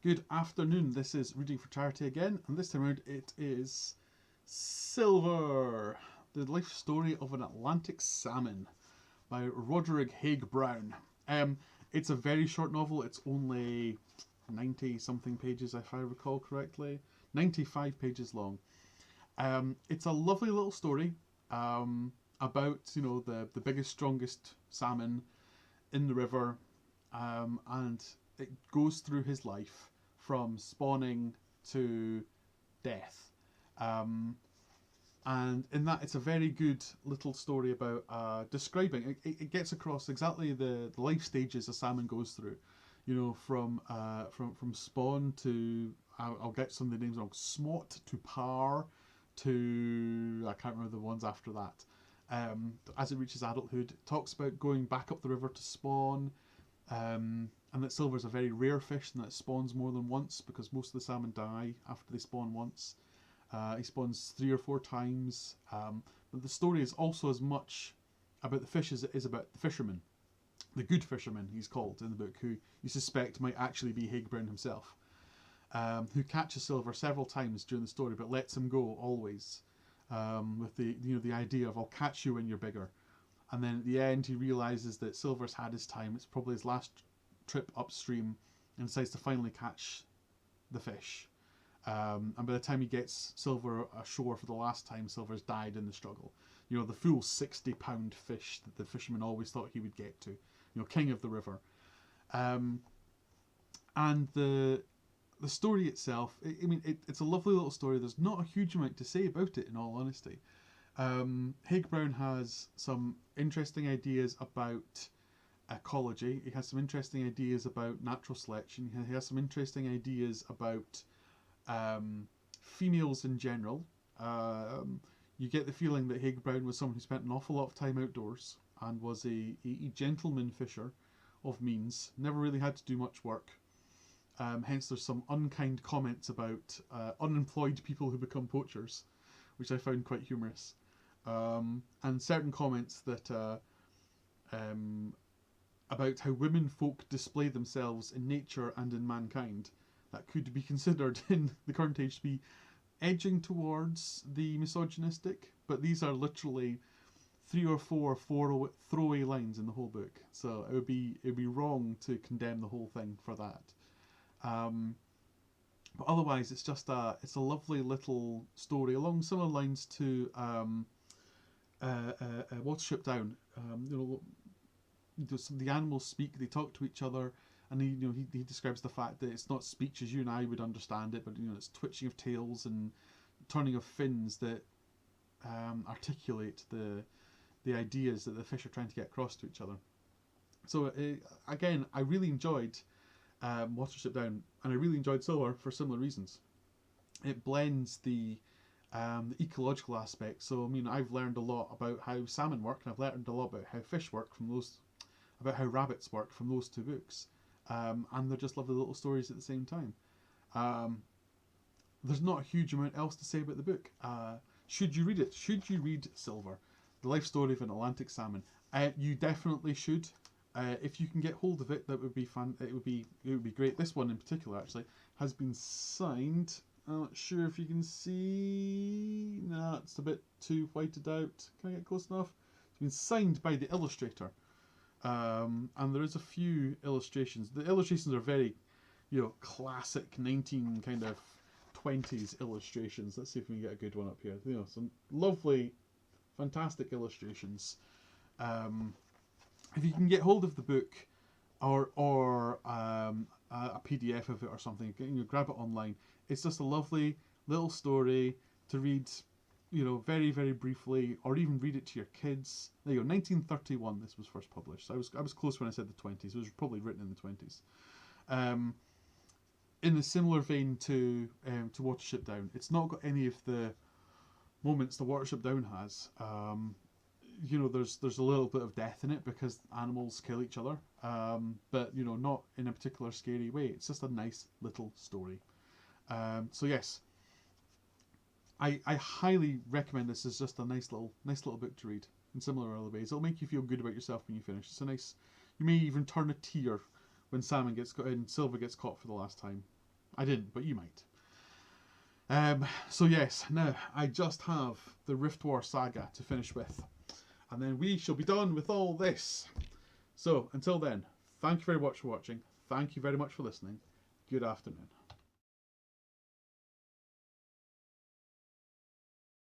Good afternoon. This is Reading for Charity again, and this time around it is Silver, the life story of an Atlantic salmon by Roderick Haig Brown. Um, it's a very short novel. It's only 90 something pages, if I recall correctly. 95 pages long. It's a lovely little story about the biggest, strongest salmon in the river, and it goes through his life from spawning to death. Um, and in that, it's a very good little story about describing. It gets across exactly the life stages a salmon goes through. From spawn to I'll get some of the names wrong. Smot to par to I can't remember the ones after that. As it reaches adulthood, it talks about going back up the river to spawn, and that silver is a very rare fish and that it spawns more than once because most of the salmon die after they spawn once. He spawns 3 or 4 times. But the story is also as much about the fish as it is about the fisherman. The good fisherman, he's called in the book, who you suspect might actually be Haig Brown himself, who catches Silver several times during the story but lets him go always, with the idea of I'll catch you when you're bigger. And then at the end, he realizes that Silver's had his time. It's probably his last trip upstream, and decides to finally catch the fish. And by the time he gets Silver ashore for the last time, Silver's died in the struggle. The full 60-pound fish that the fisherman always thought he would get to. King of the river. And the story itself, it's a lovely little story. There's not a huge amount to say about it, in all honesty. Haig Brown has some interesting ideas about ecology. He has some interesting ideas about natural selection. He has some interesting ideas about females in general. You get the feeling that Haig Brown was someone who spent an awful lot of time outdoors and was a gentleman fisher of means. Never really had to do much work. Hence, there's some unkind comments about unemployed people who become poachers, which I found quite humorous. And certain comments that about how women folk display themselves in nature and in mankind that could be considered in the current age to be edging towards the misogynistic, but these are literally 3 or 4 throwaway lines in the whole book. So it would be wrong to condemn the whole thing for that. But otherwise, it's a lovely little story along similar lines to Watership Down. The animals speak, they talk to each other, and he describes the fact that it's not speech as you and I would understand it, but it's twitching of tails and turning of fins that articulate the ideas that the fish are trying to get across to each other. So again, I really enjoyed Watership Down, and I really enjoyed Silver for similar reasons. It blends the ecological aspect. So I've learned a lot about how salmon work, and I've learned a lot about how fish work from those, about how rabbits work from those two books, and they're just lovely little stories at the same time. There's not a huge amount else to say about the book. Should you read it? Should you read Silver, the life story of an Atlantic salmon? You definitely should. If you can get hold of it, that would be fun. It would be great. This one in particular actually has been signed. I'm not sure if you can see. No, it's a bit too whited out. Can I get close enough? It's been signed by the illustrator, and there is a few illustrations. The illustrations are very, classic 19 kind of 20s illustrations. Let's see if we can get a good one up here. Some lovely, fantastic illustrations. If you can get hold of the book, or a PDF of it or something, grab it online. It's just a lovely little story to read, very, very briefly, or even read it to your kids. There you go, 1931 this was first published. So I was close when I said the 20s. It was probably written in the 20s. In a similar vein to Watership Down, it's not got any of the moments the Watership Down has. There's a little bit of death in it because animals kill each other, but not in a particular scary way. It's just a nice little story. So yes, I highly recommend this as just a nice little book to read in similar other ways. It'll make you feel good about yourself when you finish. You may even turn a tear when Silver gets caught for the last time. I didn't, but you might. So yes, now I just have the Rift War saga to finish with, and then we shall be done with all this. So until then, thank you very much for watching. Thank you very much for listening. Good afternoon.